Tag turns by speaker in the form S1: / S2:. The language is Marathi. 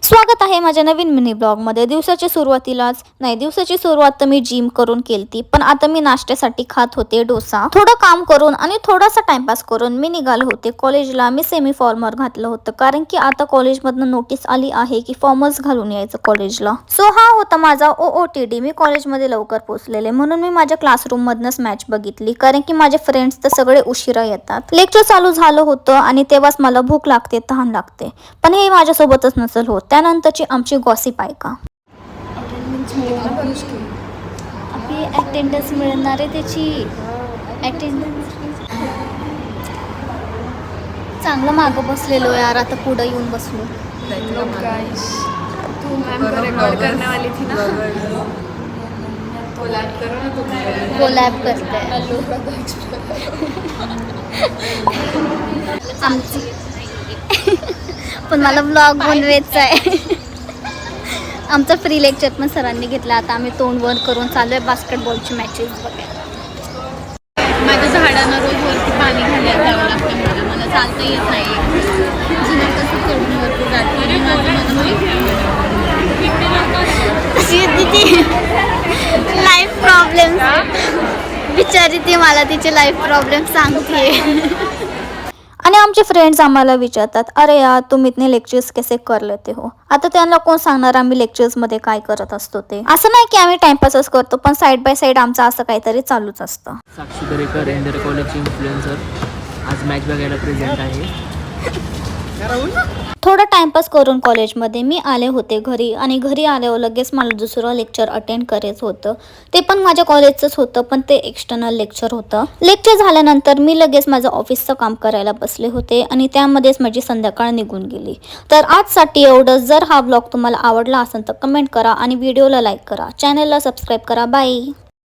S1: स्वागत आहे माझ्या नवीन मिनी ब्लॉगमध्ये। दिवसाची सुरुवात तर मी जिम करून केलती, पण आता मी नाश्त्यासाठी खात होते डोसा। थोडं काम करून आणि थोडासा टाइमपास करून मी निघाले होते कॉलेजला। मी सेमी फॉर्मल घातलं होतं, कारण की आता कॉलेजमधनं नोटीस आली आहे की फॉर्मल्स घालून यायचं कॉलेजला। सो हा होता माझा OOTD। मी कॉलेजमध्ये लवकर पोहोचलेले, म्हणून मी माझ्या क्लासरूम मधनच मॅच बघितली, कारण की माझे फ्रेंड्स तर सगळे उशिरा येतात। लेक्चर चालू झालं होतं आणि तेव्हाच मला भूक लागते, तहान लागते, पण हे माझ्यासोबतच नसेल होत। त्यानंतरची आमची गॉसिप ऐका। आपली अटेंडन्स मिळणार आहे, त्याची अटेंडन्स चांगलं मागं बसलेलो यार, आता पुढे येऊन बसलो।
S2: तू मैम को रिकॉर्ड करने वाली थी ना,
S1: कोलॅब करते आमची पण मला ब्लॉग बनवायचा आहे। आमचा फ्री लेक्चर पण सरांनी घेतला। आता आम्ही तोंड वर करून चालू आहे बास्केटबॉलची मॅचेस बघायला।
S2: माझ्या झाडांना रोज वरती पाणी घालायला जावं लागतं। मला चालता येत नाही, जुनं कसं चढून वरती जाते आणि
S1: लाईफ प्रॉब्लेम बिचारी ती मला तिचे लाईफ प्रॉब्लेम सांगते। आणि आमचे फ्रेंड्स आम्हाला विचारतात, अरे यार तुम इतने लेक्चर्स कैसे कर लेते हो। आता त्यांना कोण सांगणार आम्ही लेक्चर्स मध्ये काय करत असतो ते। असं नाही की आम्ही टाइमपासच करतो, पण साइड बाय साइड आमचं असं काहीतरी चालूच असतं।
S3: साक्षी दरेकर इंदर कॉलेजची इन्फ्लुएन्सर आज मॅच बघायला प्रेझेंट आहे।
S1: थोडा टाइमपास करून कॉलेजमध्ये मी आले होते घरी, आणि घरी आल्यावर लगेच मला दुसरं लेक्चर अटेंड करायचं होतं। ते पण माझ्या कॉलेजचंच होतं, पण ते एक्सटर्नल लेक्चर होतं। लेक्चर झाल्यानंतर मी लगेच माझं ऑफिसचं काम करायला बसले होते, आणि त्यामध्येच माझी संध्याकाळ निघून गेली। तर आजसाठी एवढं। जर हा ब्लॉग तुम्हाला आवडला असेल तर कमेंट करा आणि व्हिडिओला लाईक करा, चॅनलला सबस्क्राईब करा। बाय।